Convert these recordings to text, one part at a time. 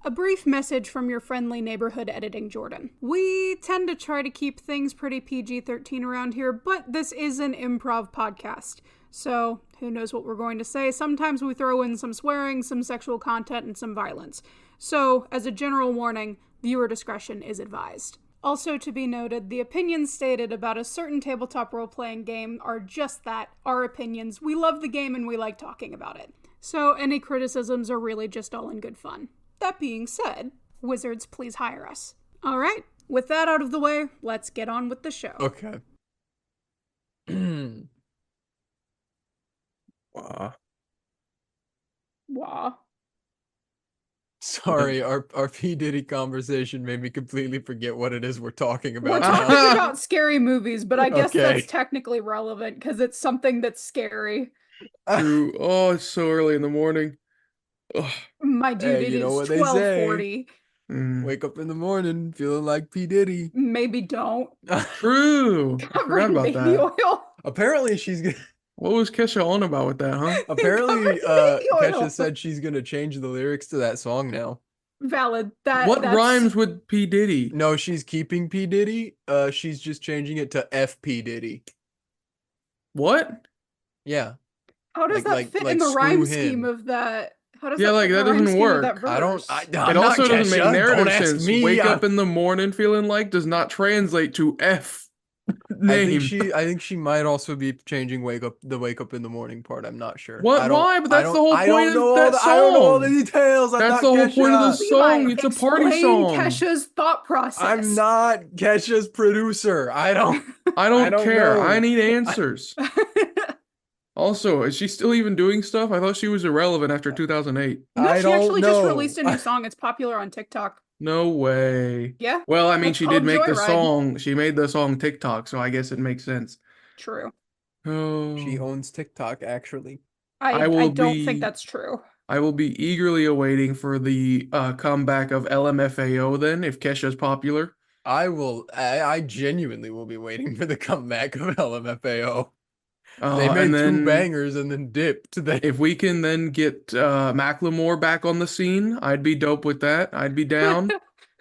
A brief message from your friendly neighborhood editing Jordan. We tend to try to keep things pretty PG-13 around here, but this is an improv podcast. So, who knows what we're going to say. Sometimes we throw in some swearing, some sexual content, and some violence. So, as a general warning, viewer discretion is advised. Also to be noted, the opinions stated about a certain tabletop role-playing game are just that, our opinions. We love the game and we like talking about it. So, any criticisms are really just all in good fun. That being said, wizards, please hire us. All right, with that out of the way, let's get on with the show. Okay. Wow. Sorry, our P. Diddy conversation made me completely forget what it is we're talking about. We're talking about scary movies, but I guess that's technically relevant because it's something that's scary. True. Oh, it's so early in the morning. Ugh. My dude, it is 12:40. Wake up in the morning feeling like P. Diddy. Maybe don't. True. I forgot about that. Oil. Apparently she's gonna... What was Kesha on about with that, huh? Apparently Kesha said she's gonna change the lyrics to that song now. Valid. What rhymes with P. Diddy? No, she's keeping P. Diddy. She's just changing it to F.P. Diddy. What? Yeah. How does that fit in the rhyme scheme of that? How does that doesn't work. It also doesn't make narrative sense. Wake up in the morning feeling like does not translate to F. Name. I think she might also be changing wake up in the morning part. I'm not sure. What? Why? But that's the whole point of that song. I don't know all the details. That's the whole point of the song. It's a party song. Kesha's thought process. I'm not Kesha's producer. I don't care. know. I need answers. Also, is she still even doing stuff? I thought she was irrelevant after 2008. No, she actually just released a new song. It's popular on TikTok. No way. Yeah. Well, I mean, she did make the song. She made the song TikTok, so I guess it makes sense. True. Oh. She owns TikTok, actually. I don't think that's true. I will be eagerly awaiting for the comeback of LMFAO then, if Kesha's popular. I genuinely will be waiting for the comeback of LMFAO. They made and then, 2 bangers and then dipped. If we can then get Macklemore back on the scene, I'd be dope with that. I'd be down.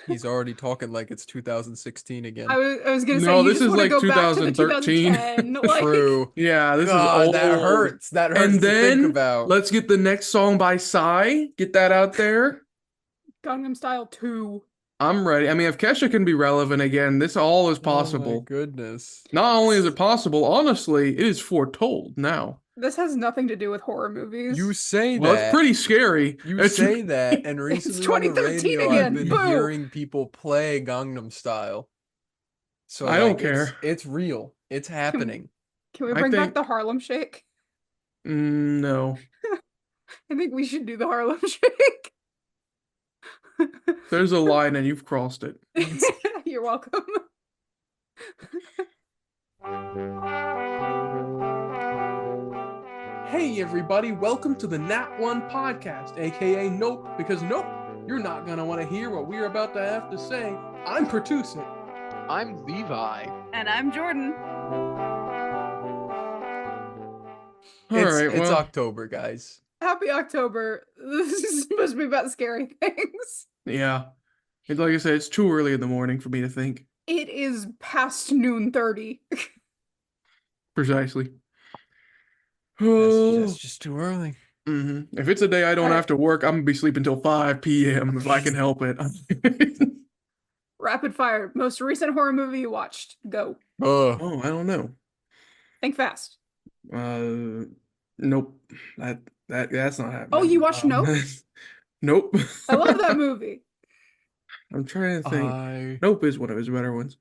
He's already talking like it's 2016 again. I was gonna say, no, this is like 2013. True. Yeah, this is old. That hurts. That hurts and then, to think about. Let's get the next song by Psy. Get that out there. Gangnam Style 2. I'm ready. I mean, if Kesha can be relevant again, this all is possible. Oh my goodness. Not only is it possible, honestly, it is foretold now. This has nothing to do with horror movies. You say that. Well, it's pretty scary. You say that, and recently it's 2013 on the radio, again. I've been hearing people play Gangnam Style. So I don't care. It's real. It's happening. Can we bring back the Harlem Shake? No. I think we should do the Harlem Shake. There's a line and you've crossed it. You're welcome. Hey everybody, welcome to the Nat One Podcast, aka Nope, because nope, you're not gonna want to hear what we're about to have to say. I'm Pertuset. I'm Levi. And I'm Jordan. It's October, guys. Happy October. This is supposed to be about scary things. Yeah. It's like I said, it's too early in the morning for me to think. It is past noon 30. Precisely. That's just too early. Mm-hmm. If it's a day I don't have to work, I'm going to be sleeping until 5 p.m. if I can help it. Rapid fire. Most recent horror movie you watched. Go. Oh, I don't know. Think fast. Nope. That's not happening. Oh, you watched Nope? Nope. I love that movie. I'm trying to think. Nope is one of his better ones.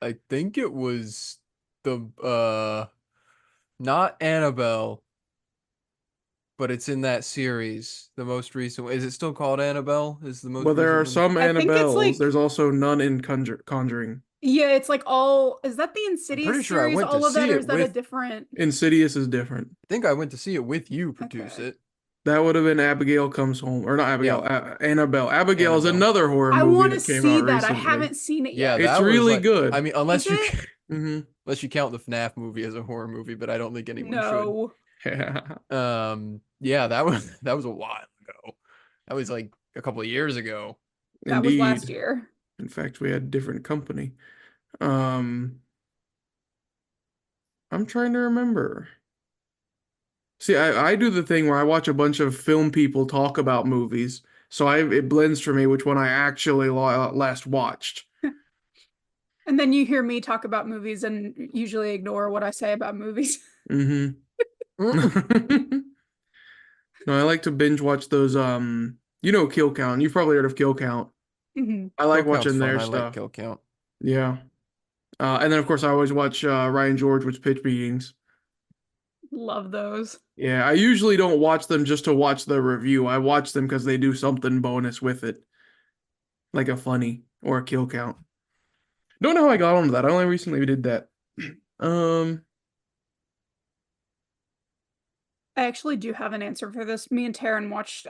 I think it was the not Annabelle, but it's in that series. The most recent one. Is it still called Annabelle? Is the most Well, there are some Annabelles. Like... There's also none in Conjuring. Yeah, it's like all. Is that the Insidious series? All of that, or is that a different? Insidious is different. I think I went to see it with you, Pertuset. Okay. That would have been Abigail Comes Home, or not Abigail. Yeah. Annabelle. Abigail is another horror movie. I want to see that. Recently. I haven't seen it yet. Yeah, it's really good. I mean, unless you mm-hmm. unless you count the FNAF movie as a horror movie, but I don't think anyone should. Yeah. Yeah, that was a while ago. That was like a couple of years ago. That was last Indeed. year. In fact, we had different company. I'm trying to remember. See, I do the thing where I watch a bunch of film people talk about movies, so it blends for me which one I actually last watched. And then you hear me talk about movies and usually ignore what I say about movies. Mm-hmm. No, I like to binge watch those, Kill Count. You've probably heard of Kill Count. Mhm. I like Kill Count's watching fun. their I like stuff. Kill Count. Yeah. And then, of course, I always watch Ryan George with Pitch Beatings. Love those. Yeah, I usually don't watch them just to watch the review. I watch them because they do something bonus with it. Like a funny or a kill count. Don't know how I got onto that. I only recently did that. I actually do have an answer for this. Me and Taryn watched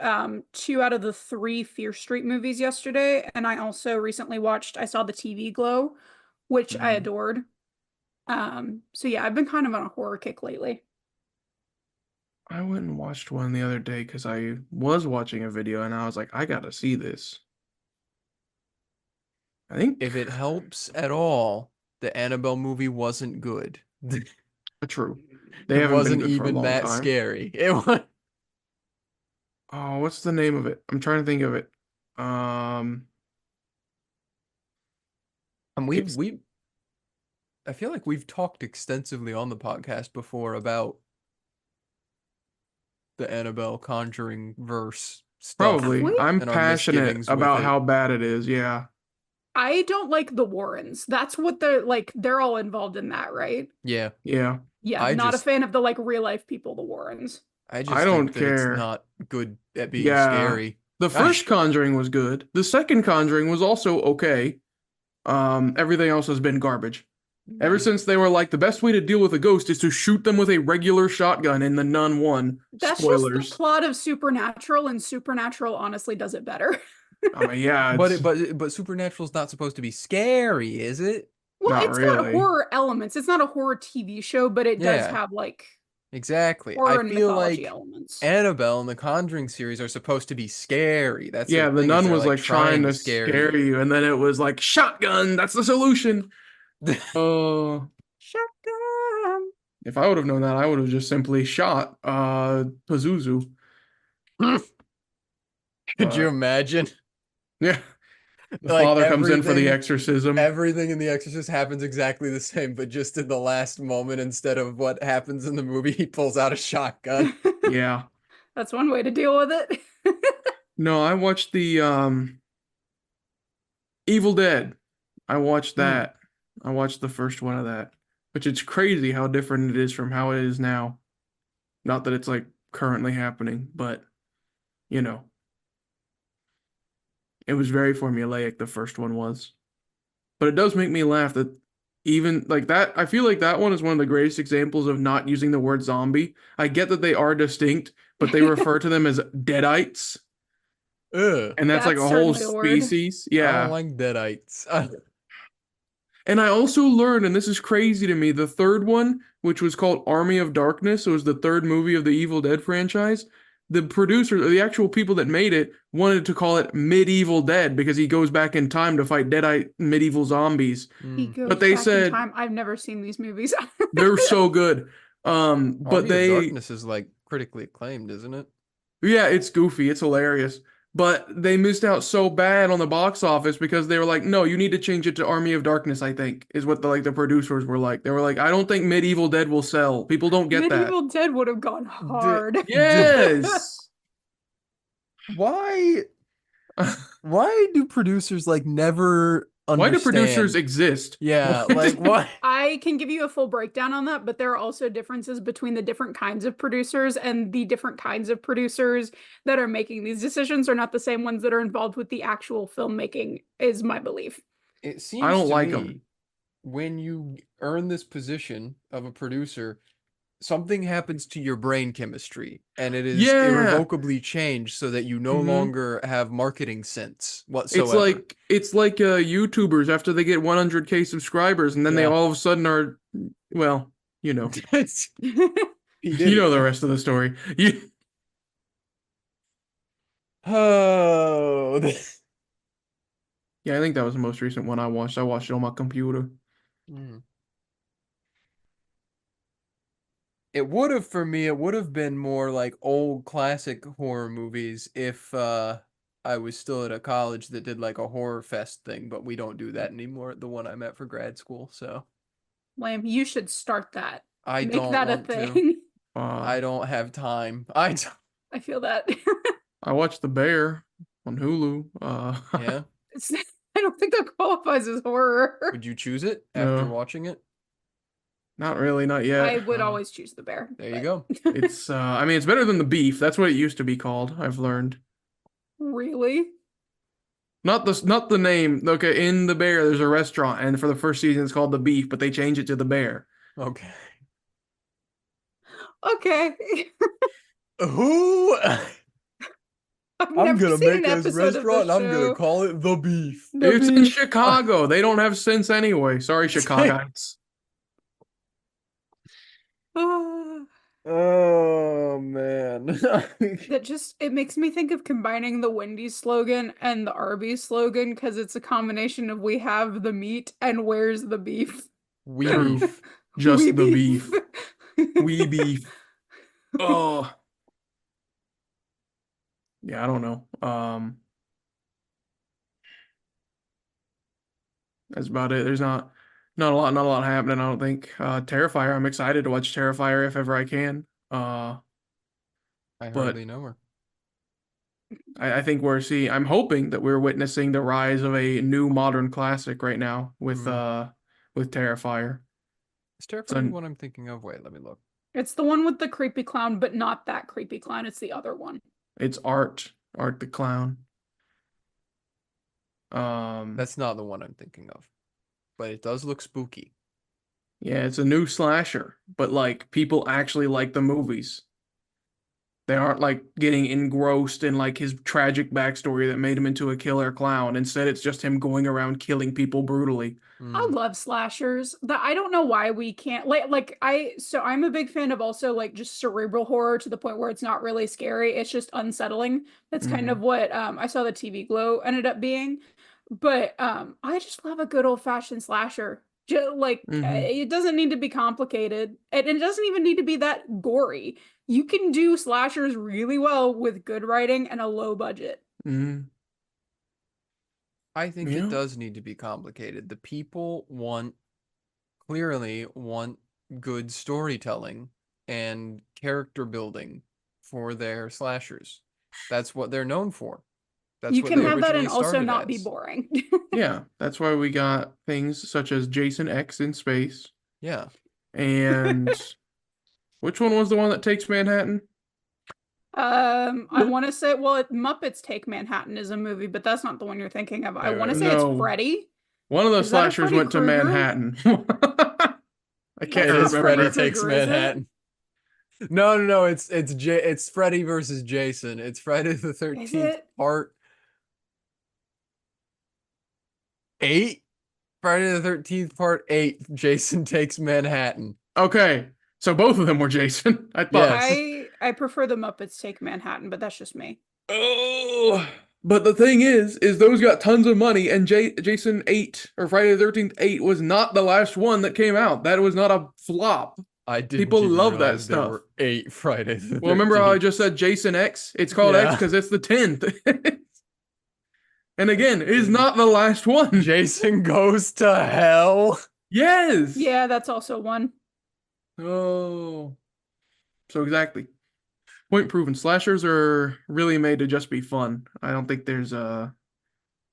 2 out of the 3 Fear Street movies yesterday, and I also recently I saw The TV Glow, which I adored. So yeah, I've been kind of on a horror kick lately. I went and watched one the other day because I was watching a video and I was like, I gotta see this. I think If it helps at all, the Annabelle movie wasn't good. true. They It haven't been wasn't good for a even long that time. scary. It was. Oh, what's the name of it? I'm trying to think of it. And It's- I feel like we've talked extensively on the podcast before about the Annabelle Conjuring verse stuff. Probably. Have we? I'm And our passionate misgivings with about it. how bad it is. Yeah. I don't like the Warrens. That's what they're all involved in that, right? Yeah. Yeah. Yeah, I not just- a fan of the real life people, the Warrens. I just I don't think that it's care. not good at being Yeah. scary. The first Conjuring was good. The second Conjuring was also okay. Everything else has been garbage. Ever since they were like, the best way to deal with a ghost is to shoot them with a regular shotgun in The Nun 1. That's Spoilers. just the plot of Supernatural, and Supernatural honestly does it better. I mean, yeah, But Supernatural's not supposed to be scary, is it? Well, Not it's got really. horror elements. It's not a horror TV show, but it does Yeah. have Exactly. horror I and feel mythology like elements. Annabelle and the Conjuring series are supposed to be scary. That's yeah, their the thing, is nun they're, was like trying to scare you, and then it was like shotgun. That's the solution. Oh, Shotgun. if I would have known that, I would have just simply shot Pazuzu. Could you imagine? Yeah, the Like, father comes in for the everything- exorcism. Everything in The Exorcist happens exactly the same, but just in the last moment, instead of what happens in the movie, he pulls out a shotgun. Yeah. That's one way to deal with it. No, I watched the Evil Dead. I watched that. I watched the first one of that, which it's crazy how different it is from how it is now. Not that it's like currently happening, but you know, it was very formulaic, the first one was. But it does make me laugh that even like that, I feel like that one is one of the greatest examples of not using the word zombie. I get that they are distinct, but they refer to them as deadites. Ugh. And that's like a That's whole certainly a word. species. I Yeah. don't like deadites. And I also learned, and this is crazy to me, the third one, which was called Army of Darkness, it was the third movie of the Evil Dead franchise. The producer, the actual people that made it, wanted to call it Medieval Dead because he goes back in time to fight deadite medieval zombies. He goes But they back in said- time. I've never seen these movies. They're so good. But Army of they, Darkness is like critically acclaimed, isn't it? yeah, it's goofy, it's hilarious. But they missed out so bad on the box office because they were like, no, you need to change it to Army of Darkness, I think, is what the producers were like. They were like, I don't think Medieval Dead will sell. People don't get that. Medieval Dead would have gone hard. Yes. Why do producers like never Why do understand? producers exist? Yeah, like what? I can give you a full breakdown on that, but there are also differences between the different kinds of producers, and the different kinds of producers that are making these decisions are not the same ones that are involved with the actual filmmaking, is my belief. It seems I don't to like me 'em. when you earn this position of a producer, something happens to your brain chemistry, and it is Yeah. irrevocably changed so that you no Mhm. longer have marketing sense whatsoever. It's like YouTubers after they get 100K subscribers and then they Yeah. all of a sudden are, well, you know. He did You know it. the rest of the story. You, Oh, Yeah, I think that was the most recent one I watched. I watched it on my computer. Mm. It would have for me. It would have been more like old classic horror movies if I was still at a college that did like a horror fest thing. But we don't do that anymore at the one I'm at for grad school. So Lamb, you should start that. I Make don't that a want to. thing. I don't have time. I don't. I feel that. I watched The Bear on Hulu. Yeah. It's, I don't think that qualifies as horror. Would you choose it after No. watching it? Not really, not yet. I would always choose the bear. There you go. It's I mean, it's better than The Beef. That's what it used to be called, I've learned. Really? Not the name. Okay, in The Bear there's a restaurant, and for the first season it's called The Beef, but they changed it to The Bear. Okay. Okay. Who? I've I'm never gonna seen make an this episode of restaurant and this I'm gonna show. call it The Beef. The It's in Beef. Chicago. They don't have sense anyway. Sorry, Chicagoites. Ah. Oh man. That just, it makes me think of combining the Wendy's slogan and the Arby's slogan because it's a combination of we have the meat and where's the beef. We True. beef. Just We the beef. We beef. Oh. Yeah, I don't know. That's about it. There's not a lot happening, I don't think. Terrifier, I'm excited to watch Terrifier if ever I can. I But- hardly know her. I think I'm hoping that we're witnessing the rise of a new modern classic right now with Terrifier. Is Terrifier So- the one I'm thinking of? Wait, let me look. It's the one with the creepy clown, but not that creepy clown. It's the other one. It's Art the Clown. That's not the one I'm thinking of. But it does look spooky. Yeah, it's a new slasher, but like people actually like the movies. They aren't like getting engrossed in like his tragic backstory that made him into a killer clown. Instead, it's just him going around killing people brutally. I love slashers. That I don't know why we can't I'm a big fan of also like just cerebral horror to the point where it's not really scary. It's just unsettling. That's kind of what I saw the TV Glow ended up being. But I just love a good old-fashioned slasher. It doesn't need to be complicated. And it doesn't even need to be that gory. You can do slashers really well with good writing and a low budget. I think Yeah. it does need to be complicated. The people clearly want good storytelling and character building for their slashers. That's what they're known for. That's You what can they have that and originally also started not be as. boring. Yeah, that's why we got things such as Jason X in space. Yeah. And which one was the one that takes Manhattan? I want to say, Muppets Take Manhattan is a movie, but that's not the one you're thinking of. I want to say No. it's Freddy. One of the Is that a slashers Freddy went to Krueger? Manhattan. I can't It is remember. Freddy Krueger, Takes is it? Manhattan. No. It's Freddy versus Jason. It's Friday the 13th it? part 8. Friday the 13th part 8. Jason Takes Manhattan. Okay, so both of them were Jason. I thought. Yes. I prefer the Muppets Take Manhattan, but that's just me. Oh, but the thing is those got tons of money, and Jason 8 or Friday the 13th 8 was not the last one that came out. That was not a flop. I didn't People even love that realize there stuff. were 8 Friday the 13th. Well, remember how I just said Jason X? It's called X Yeah. because it's the 10th. And again, it is not the last one. Jason Goes to Hell? Yes. Yeah, that's also one. Oh. So exactly. Point proven. Slashers are really made to just be fun. I don't think there's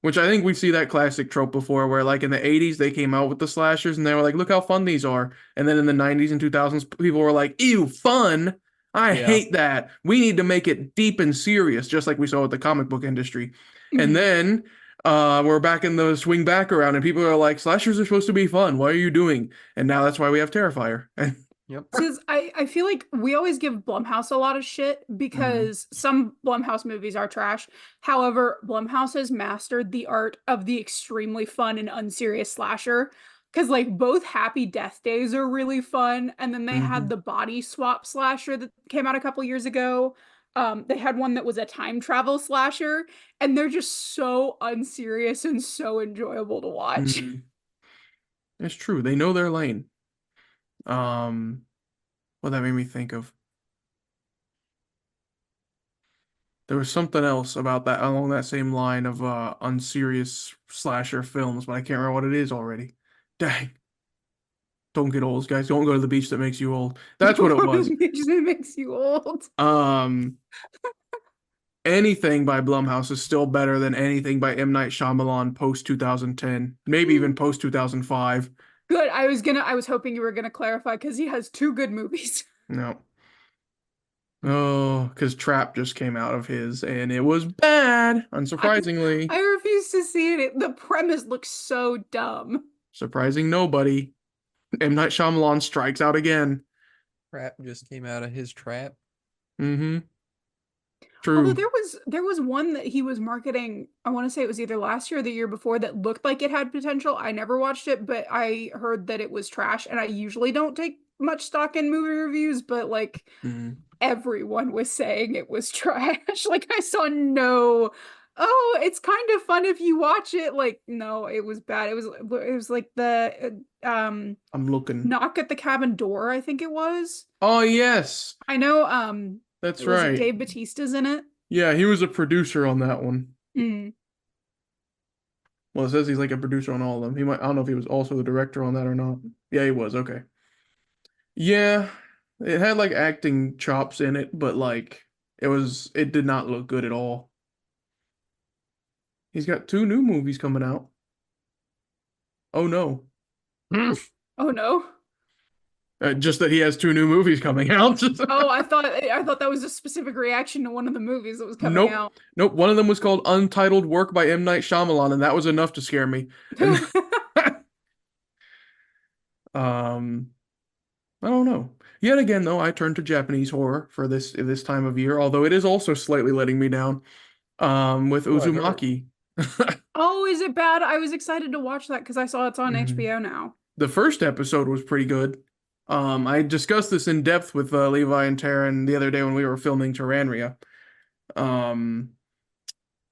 which I think we see that classic trope before where like in the 80s they came out with the slashers and they were like, look how fun these are. And then in the 90s and 2000s people were like, ew, fun. I Yeah. hate that. We need to make it deep and serious, just like we saw with the comic book industry. And then we're back in the swing back around and people are like, slashers are supposed to be fun. What are you doing? And now that's why we have Terrifier. Yep. Because I feel like we always give Blumhouse a lot of shit because some Blumhouse movies are trash. However, Blumhouse has mastered the art of the extremely fun and unserious slasher. Because like both Happy Death Days are really fun, and then they had the body swap slasher that came out a couple years ago. they had one that was a time travel slasher, and they're just so unserious and so enjoyable to watch. It's true. They know their lane. What that made me think of. There was something else about that along that same line of unserious slasher films, but I can't remember what it is already. Dang. Don't get old, guys. Don't go to the beach that makes you old. That's what it was. It makes you old. Anything by Blumhouse is still better than anything by M. Night Shyamalan post 2010, maybe even post 2005. Good. I was hoping you were gonna clarify because he has 2 good movies. No. Oh, because Trap just came out of his, and it was bad, unsurprisingly. I refuse to see it. The premise looks so dumb. Surprising nobody. M. Night Shyamalan strikes out again. Trap just came out of his trap. Mm-hmm. True. Although there was one that he was marketing, I want to say it was either last year or the year before, that looked like it had potential. I never watched it, but I heard that it was trash, and I usually don't take much stock in movie reviews, but like everyone was saying it was trash. Like I saw oh, it's kind of fun if you watch it. Like, no, it was bad. It was like the I'm looking. Knock at the Cabin Door, I think it was. Oh yes. I know That's right. Dave Bautista's in it. Yeah, he was a producer on that one. Mm. Well, it says he's like a producer on all of them. I don't know if he was also the director on that or not. Yeah, he was. Okay. Yeah, it had like acting chops in it, but like it did not look good at all. He's got 2 new movies coming out. Oh no. Oh no. Just that he has 2 new movies coming out. Oh, I thought that was a specific reaction to one of the movies that was coming out. Nope. One of them was called Untitled Work by M. Night Shyamalan, and that was enough to scare me. I don't know. Yet again, though, I turn to Japanese horror for this time of year, although it is also slightly letting me down. With Uzumaki. Oh, is it bad? I was excited to watch that because I saw it's on HBO now. The first episode was pretty good. I discussed this in depth with Levi and Taryn the other day when we were filming Terranria.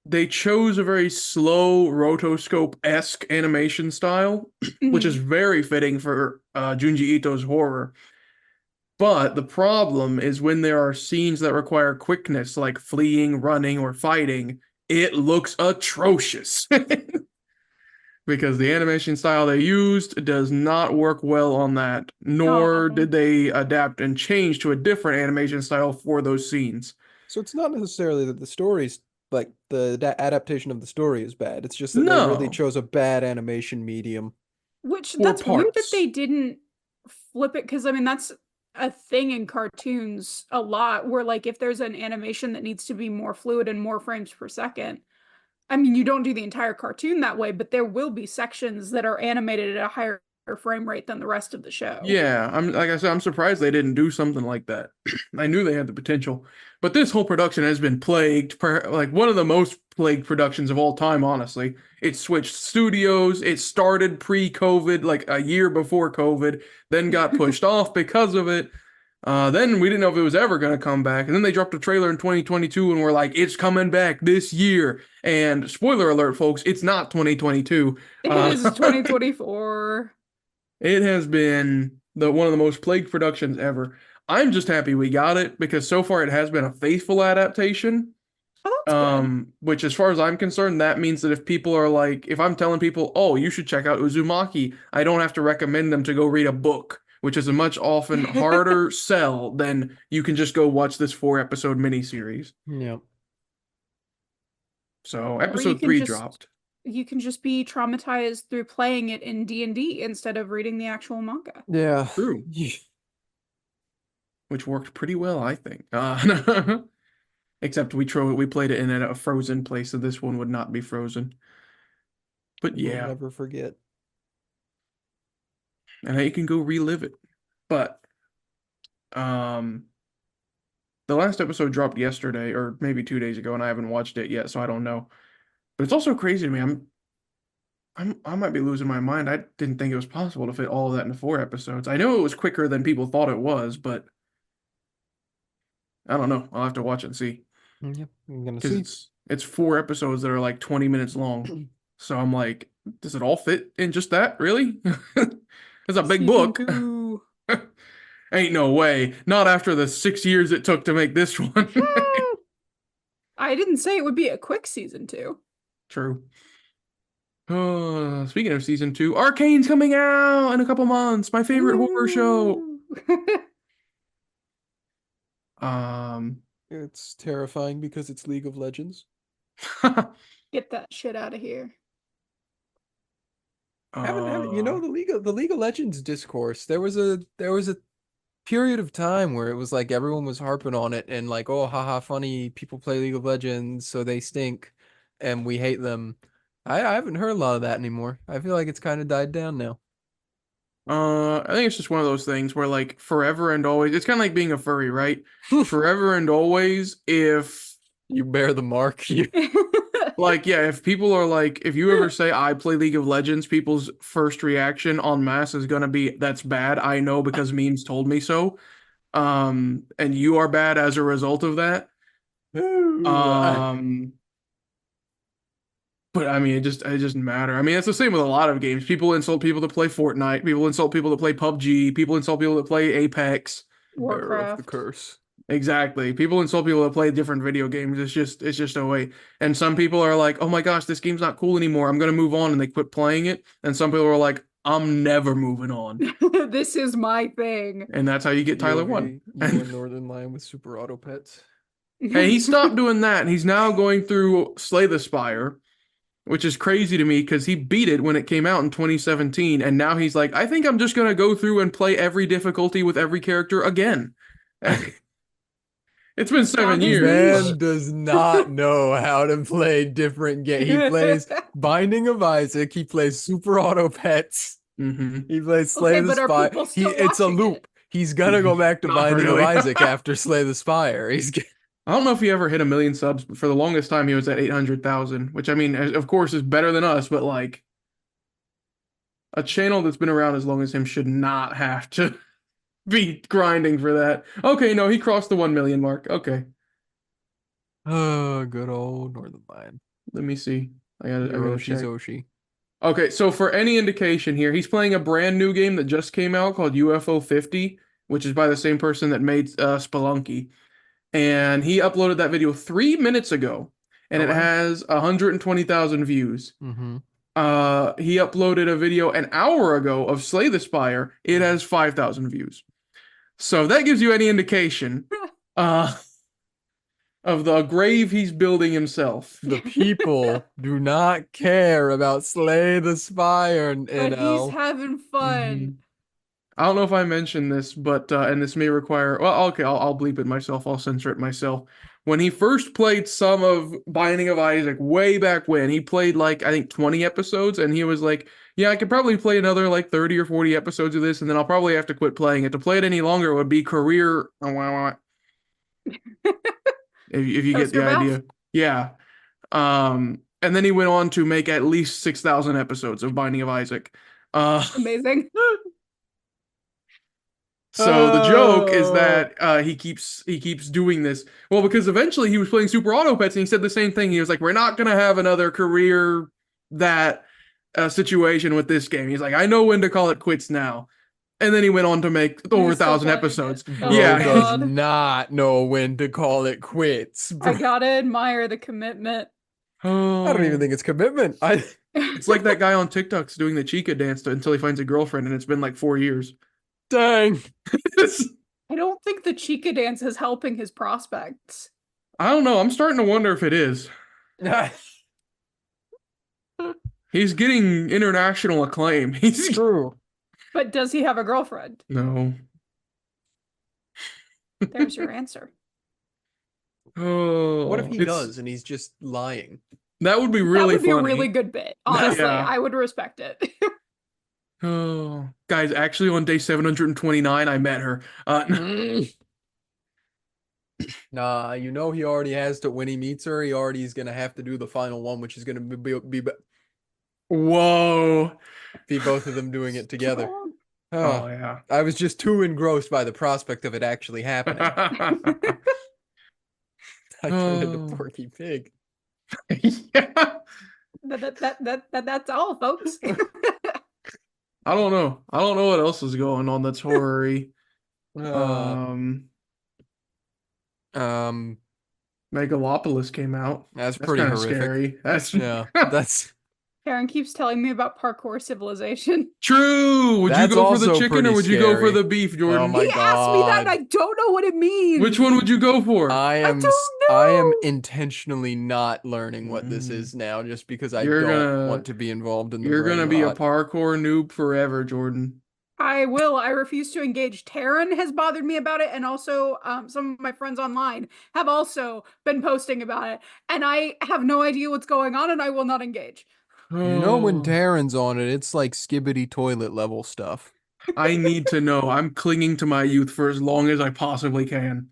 They chose a very slow rotoscope-esque animation style, which is very fitting for Junji Ito's horror. But the problem is when there are scenes that require quickness, like fleeing, running, or fighting, it looks atrocious. Because the animation style they used does not work well on that, nor did they adapt and change to a different animation style for those scenes. So it's not necessarily that the story's like the adaptation of the story is bad. It's just that they really chose a bad animation medium. Which that's weird that they didn't flip it, because I mean that's a thing in cartoons a lot, where like if there's an animation that needs to be more fluid and more frames per second, I mean, you don't do the entire cartoon that way, but there will be sections that are animated at a higher frame rate than the rest of the show. Yeah, like I said, I'm surprised they didn't do something like that. I knew they had the potential, but this whole production has been plagued, like one of the most plagued productions of all time, honestly. It switched studios. It started pre-COVID, like a year before COVID, then got pushed off because of it. Then we didn't know if it was ever going to come back. And then they dropped a trailer in 2022 and we're like, it's coming back this year. And spoiler alert, folks, it's not 2022. It is 2024. It has been one of the most plagued productions ever. I'm just happy we got it because so far it has been a faithful adaptation. Oh, that's good. Which, as far as I'm concerned, that means that if people are like, if I'm telling people, oh, you should check out Uzumaki, I don't have to recommend them to go read a book, which is a much often harder sell than you can just go watch this 4-episode miniseries. Yeah. So episode 3 dropped. You can just be traumatized through playing it in D&D instead of reading the actual manga. Yeah. True. Which worked pretty well, I think. Except we played it in a frozen place, so this one would not be frozen. But yeah. You'll never forget. And you can go relive it. But the last episode dropped yesterday, or maybe 2 days ago, and I haven't watched it yet, so I don't know. But it's also crazy to me. I might be losing my mind. I didn't think it was possible to fit all of that into 4 episodes. I know it was quicker than people thought it was, but I don't know. I'll have to watch it and see. Yep, I'm gonna Because see. it's 4 episodes that are like 20 minutes long. So I'm like, does it all fit in just that? Really? It's a big Season book. 2. Ain't no way. Not after the 6 years it took to make this one. I didn't say it would be a quick season 2. True. Speaking of season 2, Arcane's coming out in a couple months. My favorite horror show. It's terrifying because it's League of Legends. Get that shit out of here. Haven't the League of Legends discourse? There was a period of time where it was like everyone was harping on it and like, oh, haha, funny, people play League of Legends, so they stink and we hate them. I haven't heard a lot of that anymore. I feel like it's kind of died down now. I think it's just one of those things where like forever and always, it's kind of like being a furry, right? Forever and always, if you bear the mark, like, yeah, if people are like, if you ever say I play League of Legends, people's first reaction en masse is gonna be, that's bad. I know because memes told me so. And you are bad as a result of that. But I mean, it just doesn't matter. I mean, it's the same with a lot of games. People insult people that play Fortnite. People insult people that play PUBG. People insult people that play Apex. Bearer of the curse. Exactly. People insult people that play different video games. It's just a way. And some people are like, "Oh my gosh, this game's not cool anymore. I'm gonna move on," and they quit playing it. And some people are like, "I'm never moving on." This is my thing. And that's how you get Tyler 1. You and Northern Lion with Super Auto Pets. Hey, he stopped doing that, and he's now going through Slay the Spire, which is crazy to me because he beat it when it came out in 2017, and now he's like, I think I'm just gonna go through and play every difficulty with every character again. It's been 7 years. Man does not know how to play different games. He plays Binding of Isaac. He plays Super Auto Pets. He plays Slay the Spire. It's a loop. He's gonna go back to Binding of Isaac after Slay the Spire. I don't know if he ever hit 1 million subs, but for the longest time he was at 800,000, which I mean, of course, is better than us, but like a channel that's been around as long as him should not have to be grinding for that. Okay, no, he crossed the 1 million mark. Okay. Oh, good old Northern Lion. Let me see. I gotta check. Oshi. Okay, so for any indication here, he's playing a brand new game that just came out called UFO 50, which is by the same person that made Spelunky. And he uploaded that video 3 minutes ago, and it has 120,000 views. He uploaded a video an hour ago of Slay the Spire. It has 5,000 views. So that gives you any indication of the grave he's building himself. The people do not care about Slay the Spire, and he's having fun. I don't know if I mentioned this, but and this may require. Well, okay, I'll bleep it myself. I'll censor it myself. When he first played some of Binding of Isaac way back when, he played like I think 20 episodes, and he was like, "Yeah, I could probably play another like 30 or 40 episodes of this, and then I'll probably have to quit playing it. To play it any longer would be career." If you get the idea, yeah. And then he went on to make at least 6,000 episodes of Binding of Isaac. Amazing. So the joke is that he keeps doing this. Well, because eventually he was playing Super Auto Pets and he said the same thing. He was like, "We're not gonna have another career that situation with this game." He's like, "I know when to call it quits now." And then he went on to make over 1,000 episodes. Yeah, he does not know when to call it quits. I gotta admire the commitment. I don't even think it's commitment. It's like that guy on TikTok's doing the Chica dance until he finds a girlfriend, and it's been like 4 years. Dang. I don't think the Chica dance is helping his prospects. I don't know. I'm starting to wonder if it is. He's getting international acclaim. He's true. But does he have a girlfriend? No. There's your answer. Oh, what if he does and he's just lying? That would be really funny. That would be a really good bit. Honestly, yeah. I would respect it. Oh, guys, actually on day 729, I met her. Nah, you know he already has to, when he meets her, he already is going to have to do the final one, which is going to be whoa. Be both of them doing it together. Oh, yeah. I was just too engrossed by the prospect of it actually happening. I turned into Oh. Porky Pig. Yeah. That's all, folks. I don't know. I don't know what else is going on that's horror-y. Uh, um, Megalopolis came out. that's That's pretty kind of horrific. scary. That's Yeah, that's Karen keeps telling me about Parkour Civilization. true. Would you That's go for the also chicken pretty or would you go for scary. the beef, Jordan? my He asked me that and I God. don't know what it means. Which one would you go for? I am don't I am know. intentionally not learning what this Mm. is now just because I You're don't gonna- want to be involved in the You're brain gonna be a rot. parkour noob forever, Jordan. I will. I refuse to engage. Taryn has bothered me about it, and also some of my friends online have also been posting about it, and I have no idea what's going on, and I will not engage. You know when Oh, Darren's on it, it's like skibbity toilet level stuff. I need to know. I'm clinging to my youth for as long as I possibly can.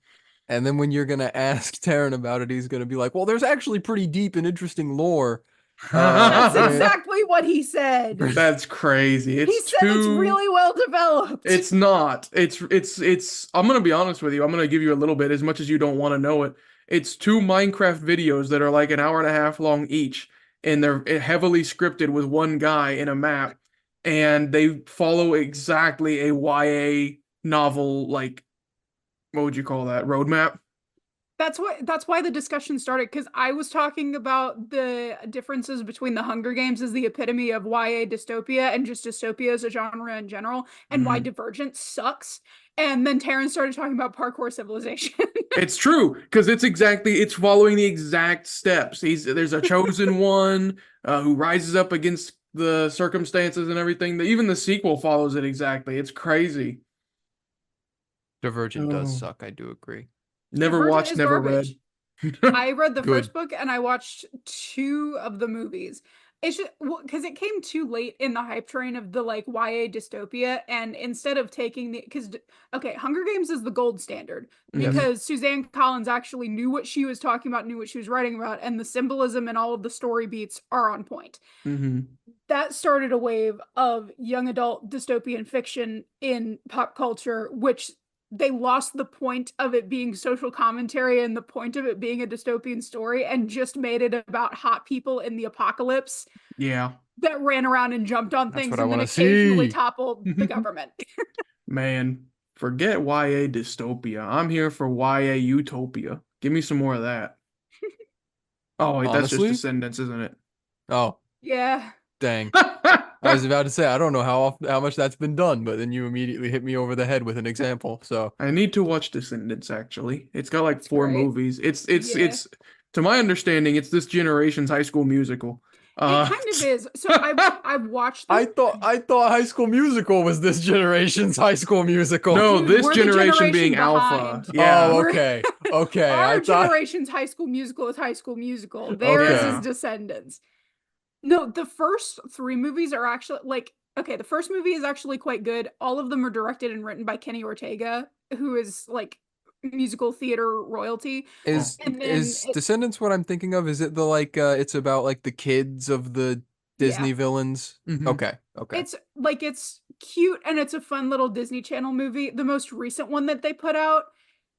And then when you're gonna ask Taryn about it, he's gonna be like, "Well, there's actually pretty deep and interesting lore." That's Yeah. exactly what he said. That's crazy. He said it's really well developed. It's not. It's I'm gonna be honest with you. I'm gonna give you a little bit, as much as you don't want to know it. It's 2 Minecraft videos that are like an hour and a half long each, and they're heavily scripted with one guy in a map, and they follow exactly a YA novel, like, what would you call that? Roadmap? That's why the discussion started, because I was talking about the differences between the Hunger Games as the epitome of YA dystopia and just dystopia as a genre in general, and why Divergent sucks. And then Taryn started talking about Parkour Civilization. It's true, because it's following the exact steps. There's a chosen one who rises up against the circumstances and everything. Even the sequel follows it exactly. It's crazy. Divergent does Oh. suck, I do agree. Never Divergent watched, is never garbage. read. I read the Good. first book and I watched 2 of the movies. It's just because it came too late in the hype train of the like YA dystopia, and instead of taking Hunger Games is the gold standard Yes. because Suzanne Collins actually knew what she was talking about, knew what she was writing about, and the symbolism and all of the story beats are on point. Mm-hmm. That started a wave of young adult dystopian fiction in pop culture, which they lost the point of it being social commentary and the point of it being a dystopian story and just made it about hot people in the apocalypse Yeah. that ran around and jumped on That's things what I and then wanna occasionally see. toppled the government. Man, forget YA dystopia. I'm here for YA utopia. Give me some more of that. Oh, wait, that's just Honestly? Descendants, isn't it? Oh, Yeah. dang. I was about to say, I don't know how much that's been done, but then you immediately hit me over the head with an example. So I need to watch Descendants, actually. It's got like 4 great. movies. It's Yeah. to my understanding, it's this generation's High School Musical. It kind of is. So I've watched them. I thought High School Musical was this generation's High School Musical. No, Dude, this we're the generation being generation Alpha. behind. Yeah. Oh, We're- okay. Okay. Our I thought generation's High School Musical is High School Musical. Theirs Okay. is Descendants. No, the first 3 movies are actually the first movie is actually quite good. All of them are directed and written by Kenny Ortega, who is like musical theater royalty. is And then is Descendants what I'm thinking of? Is it the like it's about like the kids of the Disney Yeah. villains? Mhm. Okay. Okay. It's cute and it's a fun little Disney Channel movie. The most recent one that they put out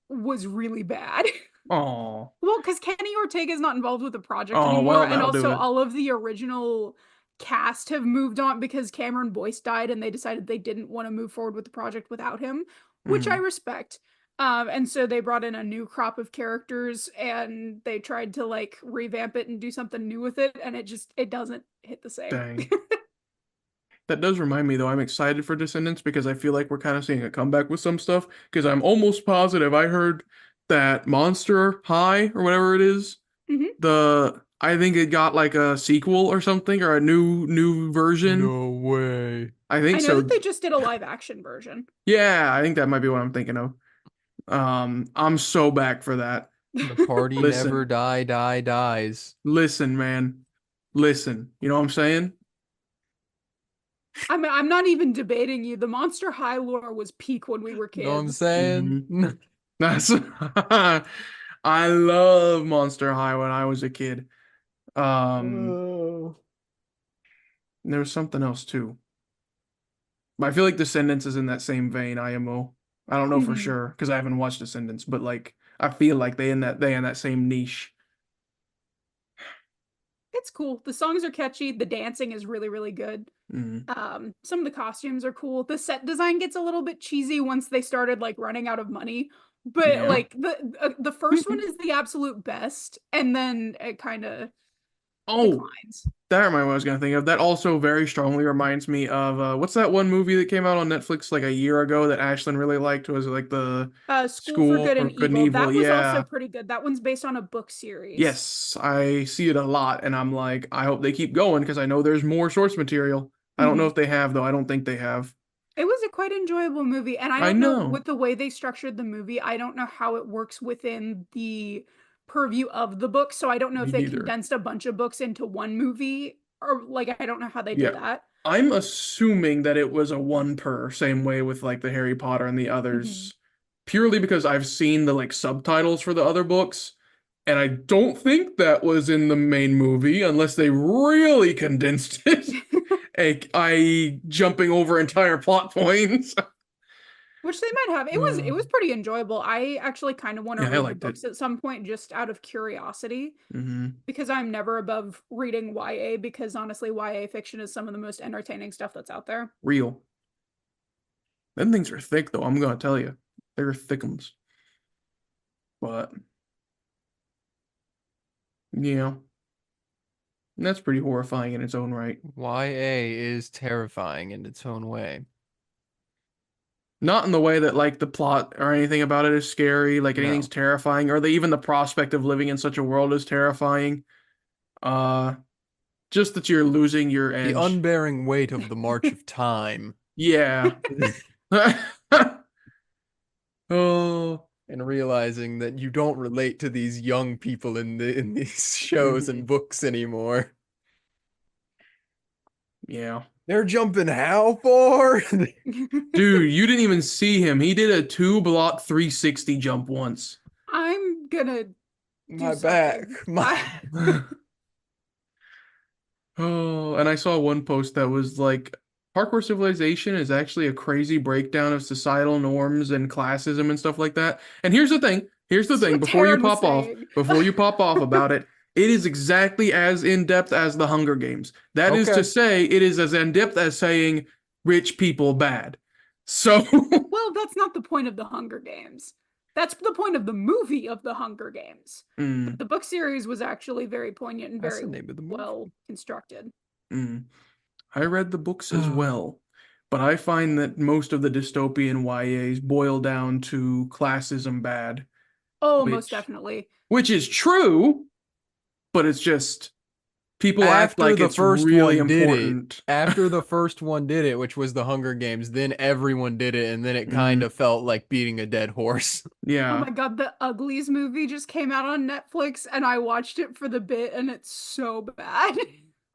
was really bad. Oh. Well, because Kenny Ortega is not involved with the project Oh, anymore, well, and that'll do also it. all of the original cast have moved on because Cameron Boyce died, and they decided they didn't want to move forward with the project without him, which I respect. And so they brought in a new crop of characters, and they tried to like revamp it and do something new with it, and it doesn't hit the same. Dang. That does remind me, though, I'm excited for Descendants because I feel like we're kind of seeing a comeback with some stuff. Because I'm almost positive I heard that Monster High or whatever it is, Mhm. I think it got like a sequel or something or a new version. No way. I I think know so. that they just did a live action version. Yeah, I think that might be what I'm thinking of. I'm so back for that. The party Listen. never dies. Listen, man. Listen. You know what I'm saying? I mean, I'm not even debating you. The Monster High lore was peak when we were You know what I'm kids. saying? That's I love Monster High when I was a kid. Oh. There was something else too. But I feel like Descendants is in that same vein, IMO. I don't know for Mhm. sure because I haven't watched Descendants, but like I feel like they in that same niche. It's cool. The songs are catchy. The dancing is really, really good. Mm. Some of the costumes are cool. The set design gets a little bit cheesy once they started like running out of money. But Yeah. like the first one is the absolute best, and then it kind of Oh, declines. that reminds me what I was gonna think of. That also very strongly reminds me of what's that one movie that came out on Netflix like a year ago that Ashlyn really liked? Was it like the School for Good and Evil. That was also Yeah. pretty good. That one's based on a book series. Yes, I see it a lot, and I'm like, I hope they keep going because I know there's more source material. I don't know if they have, though. I don't think they have. It was a quite enjoyable movie, and I I don't know know. with the way they structured the movie, I don't know how it works within the purview of the book, so I don't know Me if they neither. condensed a bunch of books into one movie, or like I don't know how they Yeah. did that. I'm assuming that it was a one per, same way with like the Harry Potter and the others, purely because I've seen the like subtitles for the other books, and I don't think that was in the main movie unless they really condensed it, i.e. jumping over entire plot points. Which they might have. It was pretty enjoyable. I actually kind of want to Yeah, I read the liked it. books at some point just out of curiosity, Mm-hmm. because I'm never above reading YA, because honestly, YA fiction is some of the most entertaining stuff that's out there. Real. Them things are thick, though, I'm gonna tell you. They're thickums. But, yeah. And that's pretty horrifying in its own right. YA is terrifying in its own way. Not in the way that, like, the plot or anything about it is scary, like, No. anything's terrifying, or even the prospect of living in such a world is terrifying. Just that you're losing your edge. The unbearing weight of the march of time. Yeah. Oh. And realizing that you don't relate to these young people in these shows and books anymore. Yeah. They're jumping how far? Dude, you didn't even see him. He did a 2-block 360 jump once. I'm gonna My back. Oh, and I saw one post that was like, Parkour Civilization is actually a crazy breakdown of societal norms and classism and stuff like that. And here's the thing. Before you pop off about it, it is exactly as in-depth as the Hunger Games. That is to say, it is as in-depth as saying rich people bad. So well, that's not the point of the Hunger Games. That's the point of the movie of the Hunger Games. But the book series was actually very poignant and very well constructed. I read the books as well, but I find that most of the dystopian YAs boil down to classism bad. Oh, most definitely. Which is true, but it's just people act like it's really important. After the first one did it, which was the Hunger Games, then everyone did it, and then it kind of felt like beating a dead horse. Yeah. Oh my god, the Uglies movie just came out on Netflix, and I watched it for the bit, and it's so bad.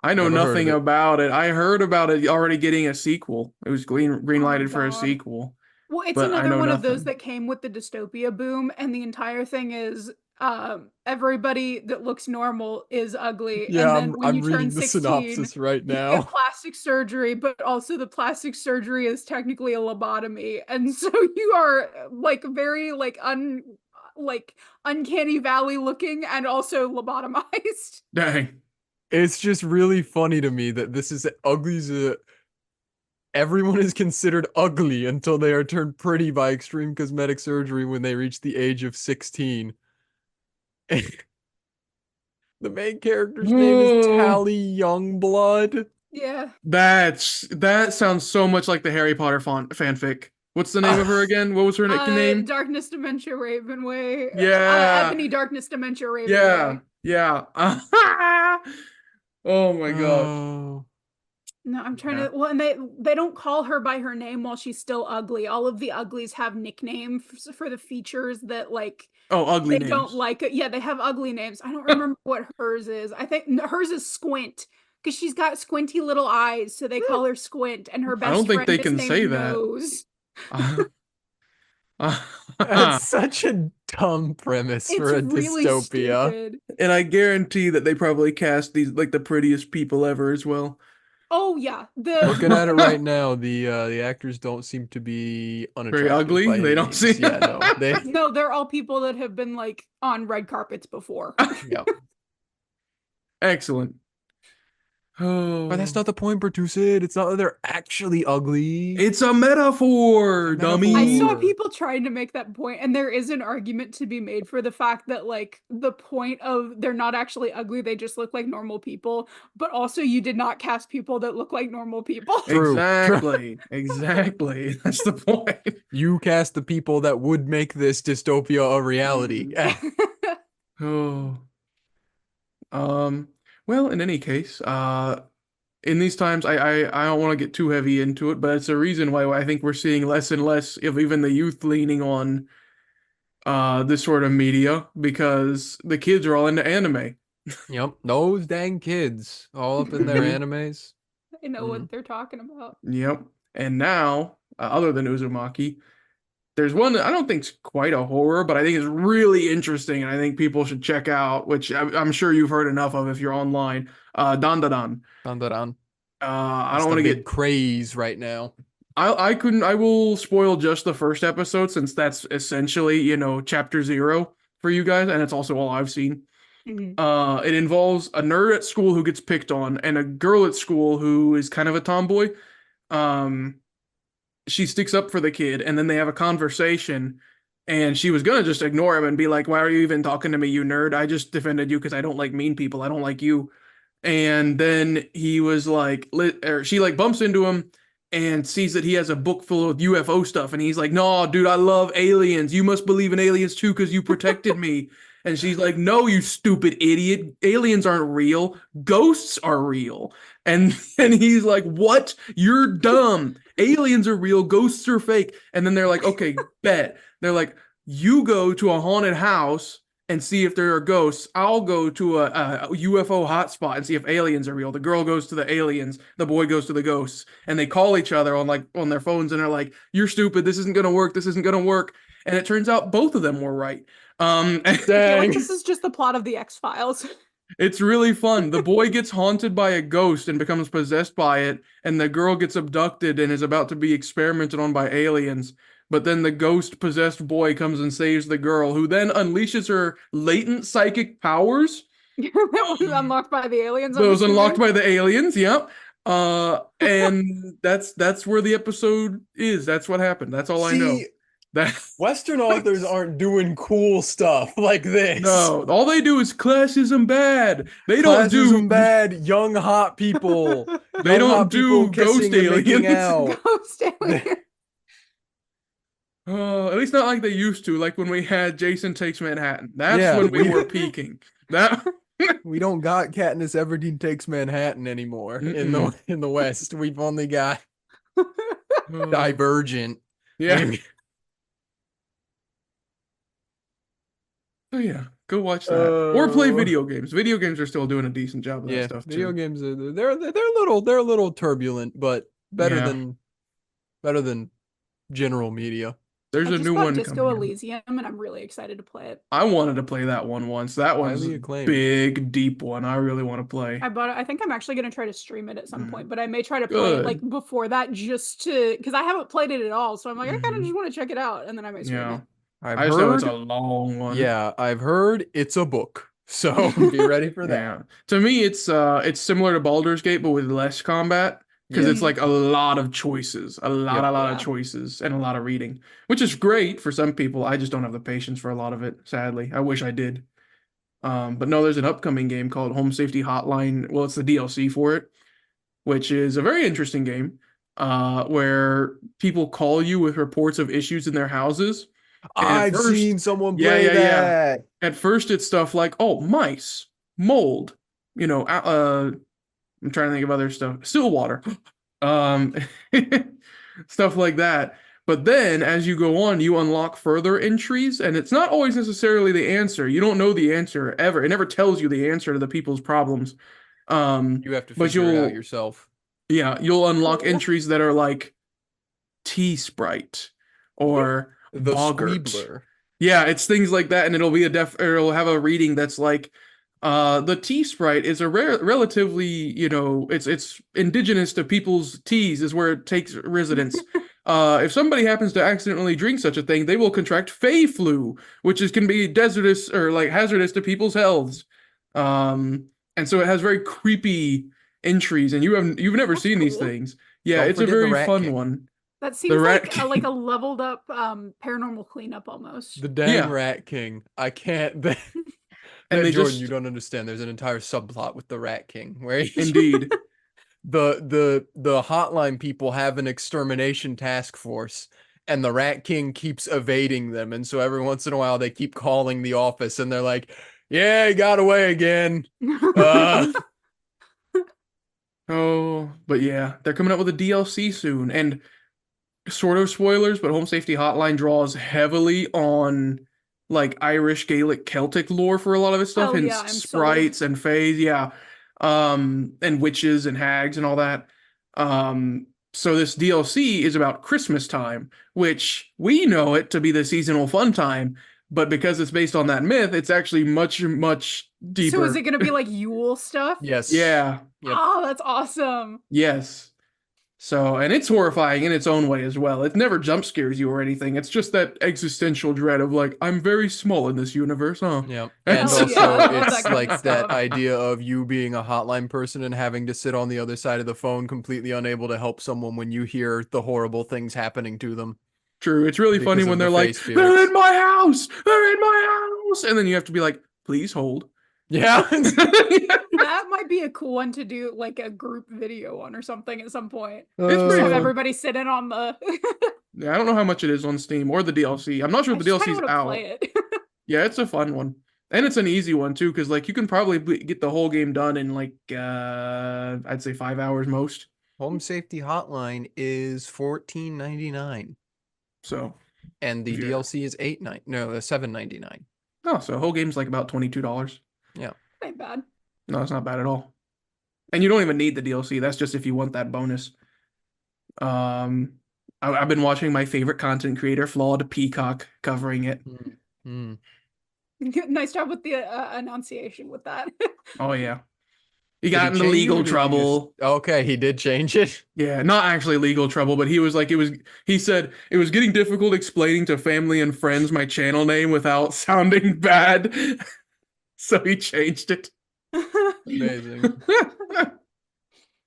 I know nothing about it. I heard about it already getting a sequel. It was green-lighted for a sequel. Well, it's another one of those that came with the dystopia boom, and the entire thing is everybody that looks normal is ugly. Yeah, and then when you reading turn 16, the synopsis right now. You get plastic surgery, but also the plastic surgery is technically a lobotomy, and so you are like very like uncanny valley looking and also lobotomized. Dang. It's just really funny to me that this is Uglies. Everyone is considered ugly until they are turned pretty by extreme cosmetic surgery when they reach the age of 16. The main character's name is Tally Youngblood. Yeah. That sounds so much like the Harry Potter fanfic. What's the name of her again? What was her name? Darkness Dementia Ravenway. Yeah. Ebony Darkness Dementia Ravenway. Yeah. Oh my gosh. No, I'm trying to. Well, and they don't call her by her name while she's still ugly. All of the uglies have nicknames for the features that like. Oh, ugly they names. Don't like it. Yeah, they have ugly names. I don't remember what hers is. I think hers is Squint because she's got squinty little eyes, so they call her Squint. And her best friend. I don't think they can say Nose. that. That's such a dumb premise for a really dystopia. Stupid. And I guarantee that they probably cast these like the prettiest people ever as well. Oh yeah, Looking at it right now, the actors don't seem to be unattractive ugly? by They any don't means. seem- Yeah, no. No, they're all people that have been like on red carpets before. Yeah. Excellent. Oh, But that's not the point, Pertuset. It's not that they're actually ugly. it's a metaphor, It's a dummy. I saw metaphor. people trying to make that point, and there is an argument to be made for the fact that, like, the point of they're not actually ugly, they just look like normal people, but also you did not cast people that look like normal people. True. Exactly. That's the point. You cast the people that would make this dystopia a reality. Oh. Well, in any case, in these times, I don't want to get too heavy into it, but it's a reason why I think we're seeing less and less of even the youth leaning on this sort of media because the kids are all into anime. Yep, those dang kids all up in their Mhm. animes. I know what they're talking about. Yep. And now, other than Uzumaki, there's one that I don't think's quite a horror, but I think is really interesting, and I think people should check out, which I'm sure you've heard enough of if you're online. Dandadan. Dandadan. I It's don't the want to big get. craze right now. I will spoil just the first episode since that's essentially, chapter 0 for you guys, and it's also all I've seen. It involves a nerd at school who gets picked on and a girl at school who is kind of a tomboy. She sticks up for the kid, and then they have a conversation, and she was gonna just ignore him and be like, "Why are you even talking to me, you nerd? I just defended you because I don't like mean people. I don't like you." And then he was like, or she like bumps into him and sees that he has a book full of UFO stuff, and he's like, "No, dude, I love aliens. You must believe in aliens too because you protected me." And she's like, "No, you stupid idiot. Aliens aren't real. Ghosts are real." And then he's like, "What? You're dumb. Aliens are real. Ghosts are fake." And then they're like, "Okay, bet." They're like, "You go to a haunted house and see if there are ghosts. I'll go to a UFO hotspot and see if aliens are real." The girl goes to the aliens, the boy goes to the ghosts, and they call each other on their phones and they're like, "You're stupid. This isn't gonna work. This isn't gonna work." And it turns out both of them were right. I feel like this is just the plot of the X-Files. It's really fun. The boy gets haunted by a ghost and becomes possessed by it, and the girl gets abducted and is about to be experimented on by aliens. But then the ghost-possessed boy comes and saves the girl, who then unleashes her latent psychic powers. That was unlocked by the aliens. That was unlocked by the aliens, yep. And that's where the episode is. That's what happened. That's all I know. Western authors aren't doing cool stuff like this. No, all they do is classism bad. They don't do Classism bad, young hot people. They Young don't hot people do ghost kissing and making aliens. out. Ghost alien. At least not like they used to, like when we had Jason Takes Manhattan. That's Yeah, when we were peaking. That We don't got Katniss Everdeen Takes Manhattan anymore in the West. We've only got Divergent. Yeah. Oh yeah, go watch that or play video games. Video games are still doing a decent job of that stuff too. Video games they're a little turbulent, but better than general media. There's a new one Disco coming out. Elysium, and I'm really excited to play it. I wanted to play that one once. That one's Highly a acclaimed. big, deep one. I really want to play. I bought it. I think I'm actually going to try to stream it at some point, but I may try to play it like before that just to, because I haven't played it at all. So I'm like, I kind of just want to check it out, and then I may stream it. I just know it's a long one. Yeah, I've heard it's a book. So be ready for that. Yeah. To me, it's similar to Baldur's Gate, but with less combat. Because it's like a lot of choices, a lot of choices, and a lot of reading, which is great for some people. I just don't have the patience for a lot of it, sadly. I wish I did. But no, there's an upcoming game called Home Safety Hotline. Well, it's the DLC for it, which is a very interesting game where people call you with reports of issues in their houses. I've seen someone play that. At first, it's stuff like, oh, mice, mold, I'm trying to think of other stuff. Still water. Stuff like that. But then as you go on, you unlock further entries, and it's not always necessarily the answer. You don't know the answer ever. It never tells you the answer to the people's problems. You have to figure it out yourself. Yeah, you'll unlock entries that are like T-Sprite or The Boggart. Squeebler. Yeah, it's things like that, and it'll be it'll have a reading that's like The tea sprite is a relatively, it's indigenous to people's teas is where it takes residence. If somebody happens to accidentally drink such a thing, they will contract Fey flu, which can be hazardous to people's healths. And so it has very creepy entries, and you've never seen these things. Yeah, Don't it's a forget the very Rat fun King. one. That seems Rat like King. like a leveled up paranormal cleanup almost. The dang Yeah. Rat King. I can't. And And they Jordan, just- you don't understand. There's an entire subplot with the Rat King where Indeed. the hotline people have an extermination task force, and the Rat King keeps evading them, and so every once in a while they keep calling the office, and they're like, "Yeah, he got away again." Oh, but yeah, they're coming out with a DLC soon, and sort of spoilers, but Home Safety Hotline draws heavily on like Irish, Gaelic, Celtic lore for a lot of its stuff, Hell and yeah, I'm sprites and fays, yeah, and witches and hags and all that. So this DLC is about Christmas time, which we know it to be the seasonal fun time, but because it's based on that myth, it's actually much, much deeper. So is it going to be like Yule stuff? Yes. Yeah. Yep. Oh, that's awesome. Yes. So, and it's horrifying in its own way as well. It never jump scares you or anything. It's just that existential dread of like, I'm very small in this universe, huh? Yeah. And Hell also yeah, I love that it's kind of like that stuff. idea of you being a hotline person and having to sit on the other side of the phone completely unable to help someone when you hear the horrible things happening to them. True. It's really funny Because when of they're the like, fey they're spirits. in my house! They're in my house! And then you have to be like, please hold. Yeah. That might be a cool one to do like a group video on or something at some point. It's pretty Have fun. everybody sit in on the. Yeah, I don't know how much it is on Steam or the DLC. I'm not sure I if the just DLC's kinda wanna out. play it. Yeah, it's a fun one. And it's an easy one too, because like you can probably get the whole game done in like I'd say 5 hours most. Home Safety Hotline is $14.99, So and the Yeah. DLC is $7.99. oh, so the whole game's like about $22. Ain't bad. No, it's not bad at all. And you don't even need the DLC. That's just if you want that bonus. I've been watching my favorite content creator, Flawed Peacock, covering it. Mm. Nice job with the enunciation with that. Oh yeah. He Did got he into change it, or legal did he trouble. Okay, he did change it. Yeah, not actually legal trouble, but he was like, he said it was getting difficult explaining to family and friends my channel name without sounding bad. So he changed it. Amazing.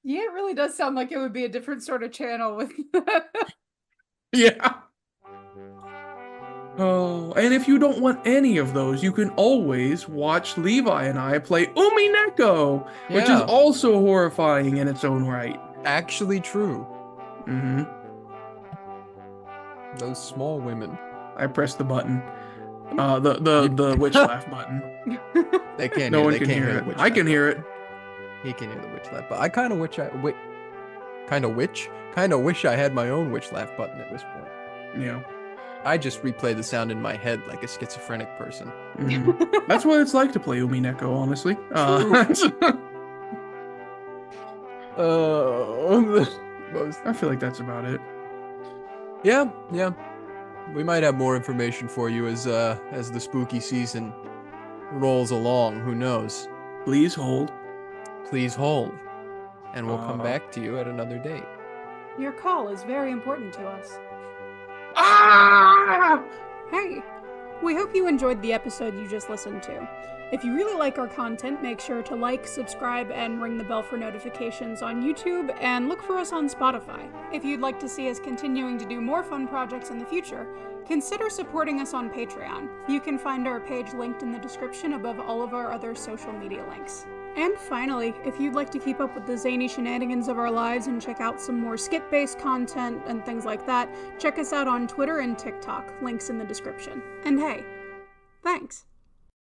Yeah, it really does sound like it would be a different sort of channel with. Yeah. Oh, and if you don't want any of those, you can always watch Levi and I play Umineko, which is Yeah. also horrifying in its own right. Actually true. Mm-hmm. Those small women. I pressed the button. The witch laugh button. They can't No hear, one they can can't hear the it. witch I can laugh. hear it. He can hear the witch laugh, but I kind of wish I had my own witch laugh button at this point. Yeah. I just replay the sound in my head like a schizophrenic person. Mhm. That's what it's like to play Umineko, honestly. I feel like that's about it. Yeah. We might have more information for you as the spooky season rolls along. Who knows? Please hold. Please hold, and we'll come Uh. back to you at another date. Your call is very important to us. Ah! Hey, we hope you enjoyed the episode you just listened to. If you really like our content, make sure to like, subscribe, and ring the bell for notifications on YouTube, and look for us on Spotify. If you'd like to see us continuing to do more fun projects in the future, consider supporting us on Patreon. You can find our page linked in the description above all of our other social media links. And finally, if you'd like to keep up with the zany shenanigans of our lives and check out some more skit-based content and things like that, check us out on Twitter and TikTok, links in the description. And hey, thanks!